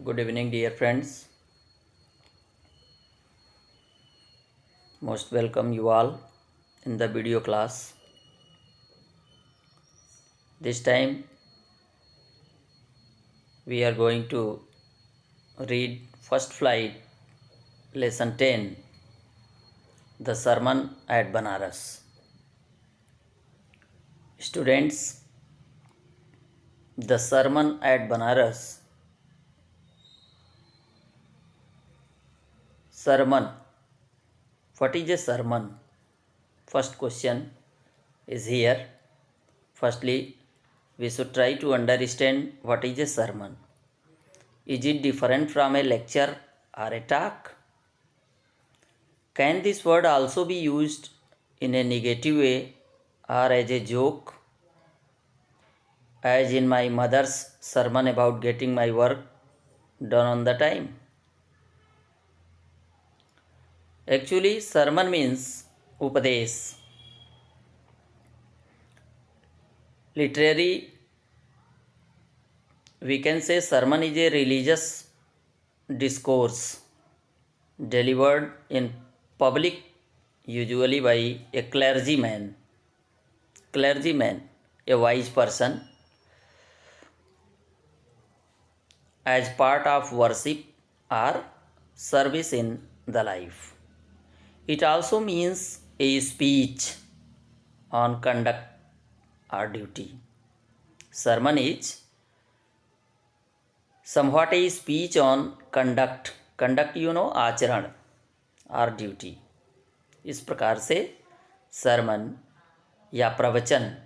Good evening, dear friends. Most welcome you all in the video class. This time we are going to read First Flight Lesson 10, The Sermon at Banaras. Students, the Sermon at Banaras. Sermon. What is a sermon? First question is here. Firstly, we should try to understand what is a sermon. Is it different from a lecture or a talk? Can this word also be used in a negative way or as a joke? As in my mother's sermon about getting my work done on the time. Actually, sermon means upadesh. Literary, we can say sermon is a religious discourse delivered in public, usually by a clergyman, a wise person, as part of worship or service in the life. It also means a speech on conduct or duty. Sermon is somewhat a speech on conduct. Conduct आचरण और duty. इस प्रकार से सरमन या प्रवचन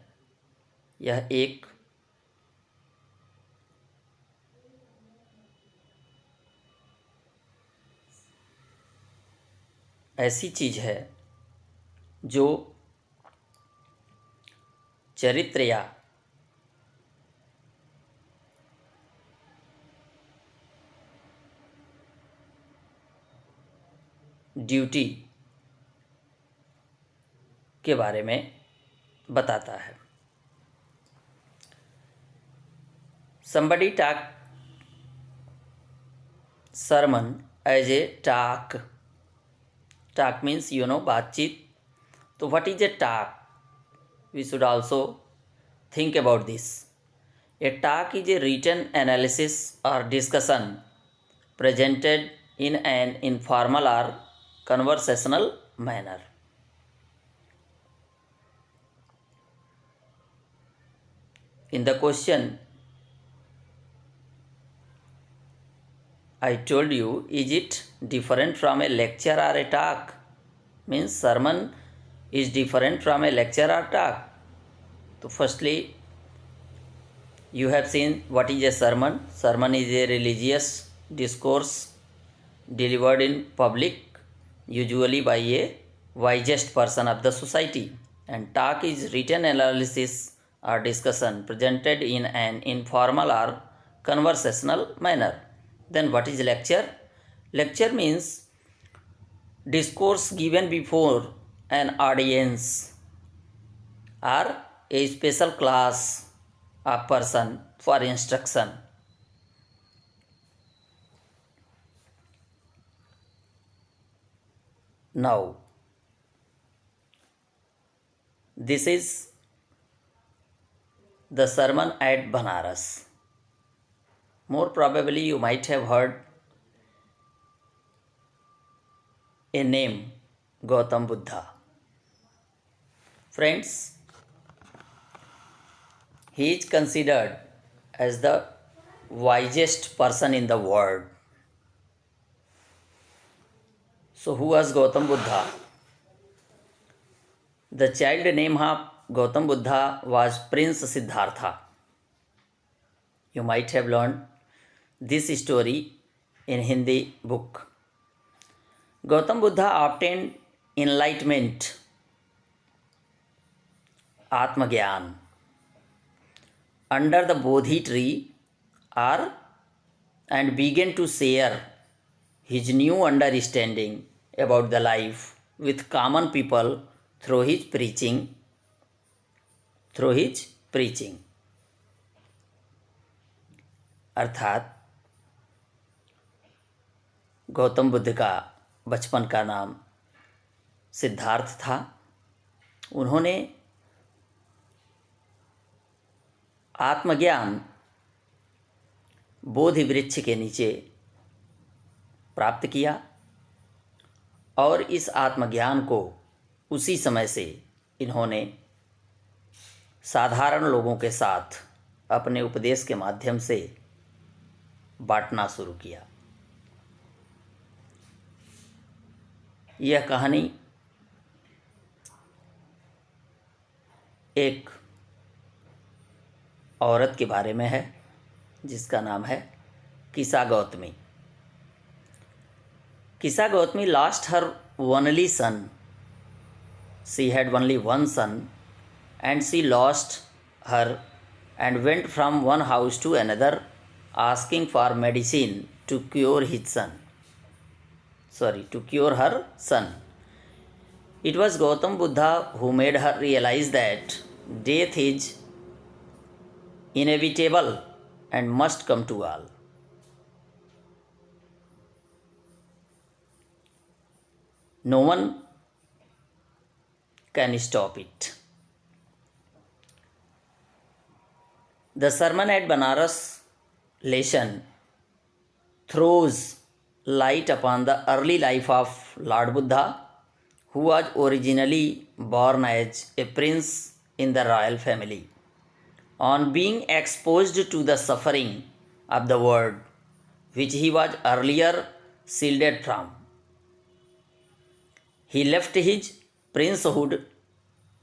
यह एक ऐसी चीज है जो चरित्र या ड्यूटी के बारे में बताता है. Somebody talk sermon as a talk. Talk means बातचीत. तो what is a talk? We should also think about this. A talk is a written analysis or discussion presented in an informal or conversational manner. In the question, I told you, is it different from a lecture or a talk? Means sermon is different from a lecture or talk. So firstly, you have seen what is a sermon. Sermon is a religious discourse delivered in public, usually by a wisest person of the society. And talk is written analysis or discussion presented in an informal or conversational manner. Then what is lecture? Lecture means discourse given before an audience or a special class of person for instruction. Now, this is the sermon at Banaras. More probably you might have heard a name, Gautam Buddha. Friends, he is considered as the wisest person in the world. So who was Gautam Buddha? The child name of Gautam Buddha was Prince Siddhartha. You might have learned this story in Hindi book. Gautam Buddha obtained enlightenment, Atmagyan, under the Bodhi tree and began to share his new understanding about the life with common people through his preaching. अर्थात गौतम बुद्ध का बचपन का नाम सिद्धार्थ था। उन्होंने आत्मज्ञान बोधि वृक्ष के नीचे प्राप्त किया और इस आत्मज्ञान को उसी समय से इन्होंने साधारण लोगों के साथ अपने उपदेश के माध्यम से बांटना शुरू किया। यह कहानी एक औरत के बारे में है जिसका नाम है किसा गौतमी। किसा Gautami lost her only son. She had only one son and she lost her and went from one house to another asking for medicine to cure her son. It was Gautam Buddha who made her realize that death is inevitable and must come to all. No one can stop it. The sermon at Banaras lesson throws light upon the early life of Lord Buddha, who was originally born as a prince in the royal family. On being exposed to the suffering of the world, which he was earlier shielded from, he left his princehood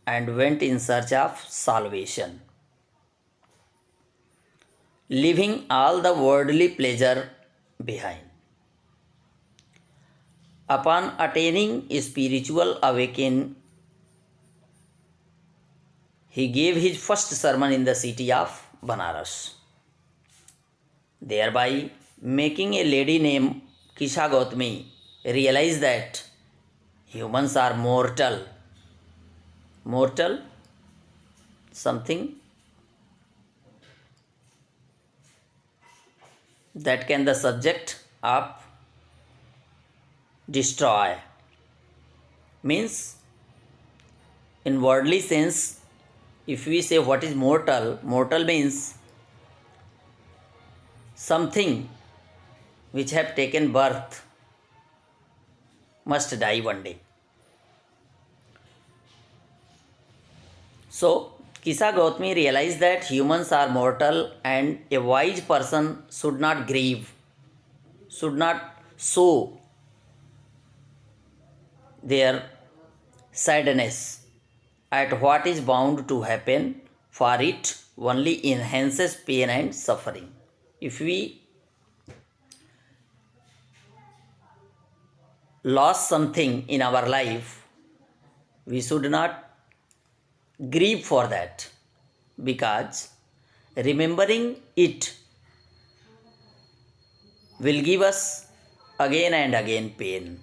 and went in search of salvation, leaving all the worldly pleasure behind. Upon attaining spiritual awakening, he gave his first sermon in the city of Banaras, thereby making a lady named Kisa Gautami realize that humans are mortal. Mortal, something that can the subject of destroy. Means in worldly sense, if we say what is mortal, mortal means something which have taken birth must die one day. So Kisa Gautami realized that humans are mortal and a wise person should not grieve, should not show their sadness at what is bound to happen, for it only enhances pain and suffering. If we lost something in our life, we should not grieve for that, because remembering it will give us again and again pain.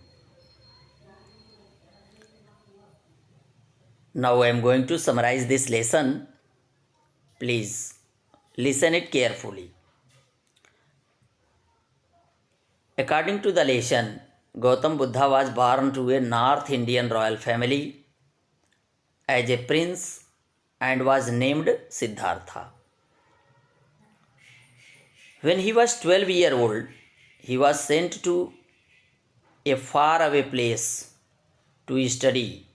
Now I am going to summarize this lesson. Please listen it carefully. According to the lesson, Gautam Buddha was born to a North Indian royal family as a prince and was named Siddhartha. When he was 12 years old, he was sent to a faraway place to study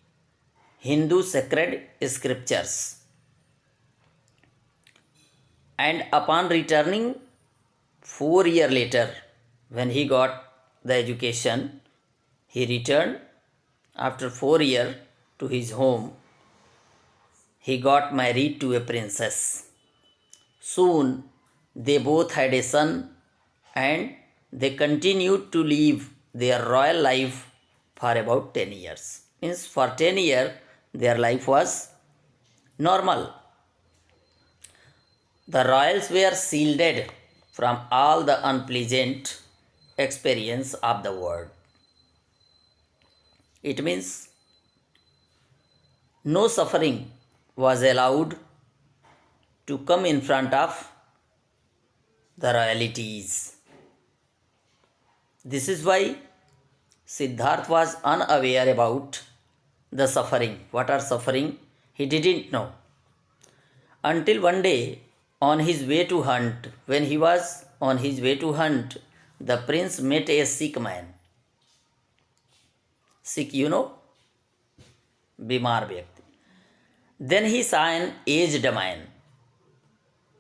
Hindu sacred scriptures. And upon returning 4 years later, when he got the education, he returned after 4 years to his home. He got married to a princess. Soon they both had a son and they continued to live their royal life for about 10 years. Means for 10 years their life was normal. The royals were shielded from all the unpleasant experience of the world. It means no suffering was allowed to come in front of the royalties. This is why Siddharth was unaware about the suffering. What are suffering? He didn't know. Until one day, on his way to hunt, when he was on his way to hunt, the prince met a sick man. Sick, you know, बीमार व्यक्ति. Then he saw an aged man.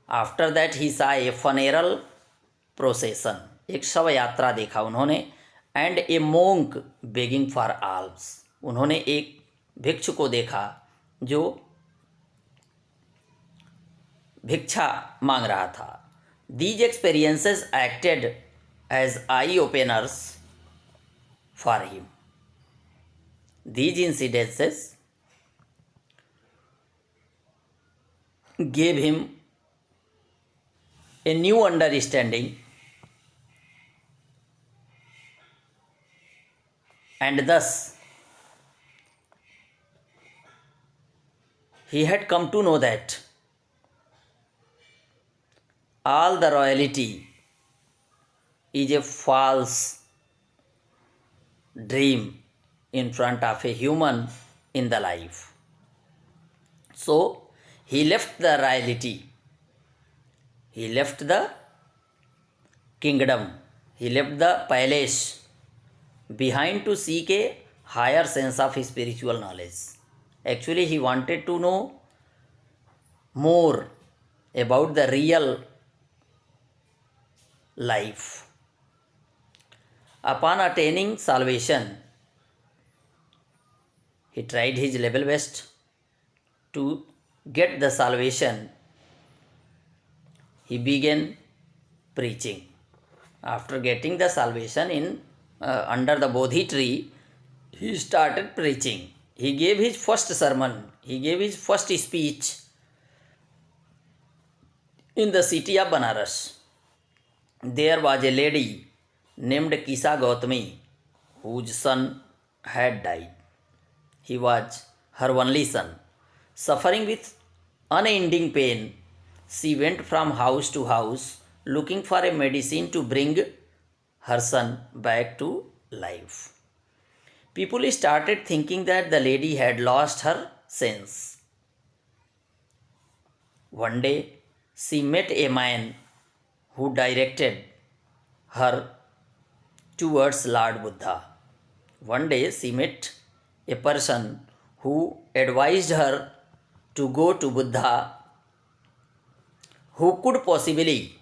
After that he saw a funeral procession. एक शव यात्रा देखा उन्होंने. And a monk begging for alms. उन्होंने एक भिक्षु को देखा जो भिक्षा मांग रहा था. These experiences acted as eye openers for him. These incidences gave him a new understanding and thus he had come to know that all the royalty is a false dream in front of a human in the life. So he left the royalty, he left the kingdom, he left the palace behind to seek a higher sense of spiritual knowledge. Actually, he wanted to know more about the real life. Upon attaining salvation, he tried his level best to get the salvation. He began preaching. After getting the salvation in under the Bodhi tree, he started preaching. He gave his first sermon, he gave his first speech in the city of Banaras. There was a lady named Kisa Gautami whose son had died. He was her only son. Suffering with unending pain, she went from house to house looking for a medicine to bring her son back to life. People started thinking that the lady had lost her sense. One day, she met a man who directed her towards Lord Buddha. One day, she met a person who advised her to go to Buddha, who could possibly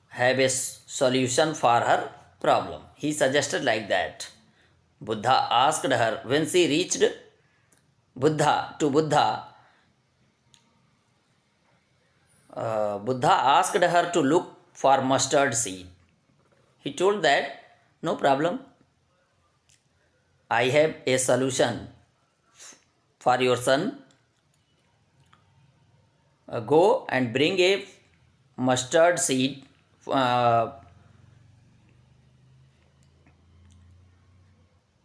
have a solution for her problem. He suggested like that. Buddha asked her, when she reached Buddha, Buddha asked her to look for mustard seed. He told that, no problem, I have a solution for your son. Go and bring a mustard seed.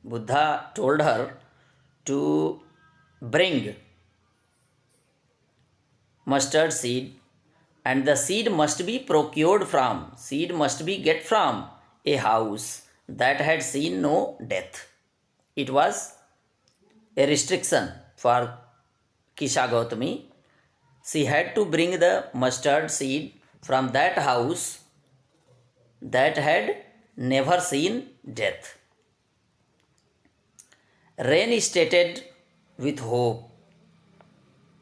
Buddha told her to bring mustard seed, and the seed must be get from a house that had seen no death. It was a restriction for Kisa Gautami. She had to bring the mustard seed from that house that had never seen death. Rain stated with hope.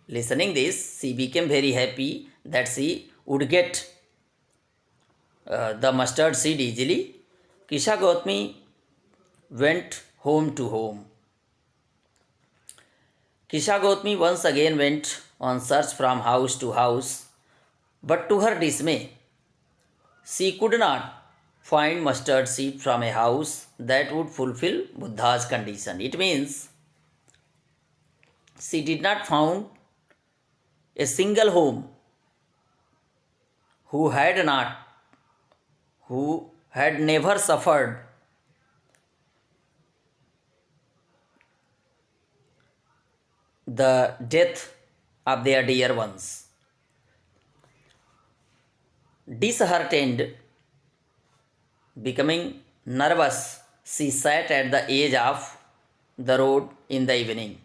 Listening this, she became very happy that she would get the mustard seed easily. Kisa Gautami went home to home. Kisa Gautami once again went on search from house to house, but to her dismay, she could not find mustard seed from a house that would fulfill Buddha's condition. It means she did not found a single home who had never suffered the death of their dear ones. Disheartened, becoming nervous, she sat at the edge of the road in the evening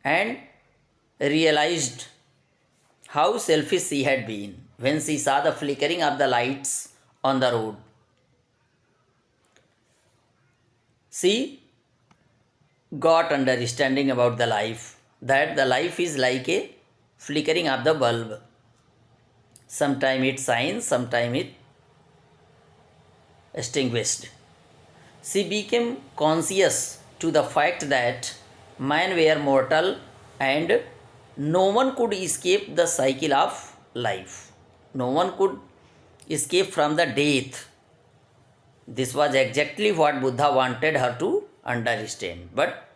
and realized how selfish she had been when she saw the flickering of the lights on the road. She got understanding about the life, that the life is like a flickering of the bulb. Sometime it shines, sometime it extinguished. She became conscious to the fact that men were mortal and no one could escape the cycle of life. No one could escape from the death. This was exactly what Buddha wanted her to understand. But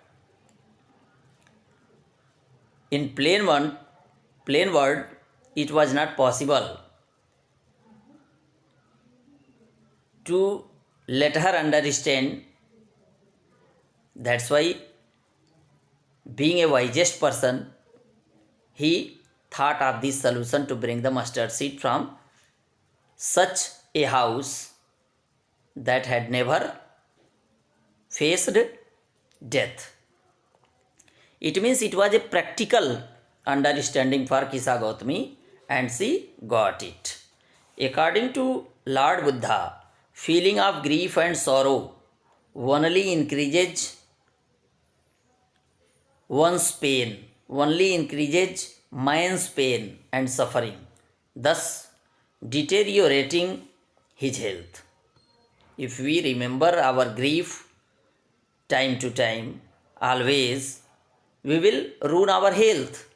in plain word, it was not possible to let her understand. That's why, being a wisest person, he thought of this solution to bring the mustard seed from such a house that had never faced death. It means it was a practical understanding for Kisa Gautami, and she got it. According to Lord Buddha, feeling of grief and sorrow only increases one's pain, only increases man's pain and suffering, thus deteriorating his health. If we remember our grief time to time, always, we will ruin our health.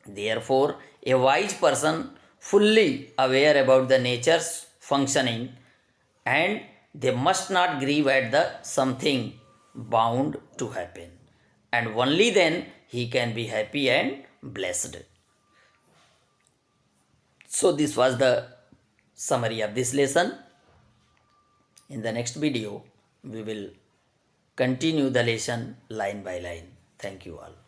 Therefore, a wise person, fully aware about the nature's functioning, and they must not grieve at the something bound to happen, and only then he can be happy and blessed. So this was the summary of this lesson. In the next video, we will continue the lesson line by line. Thank you all.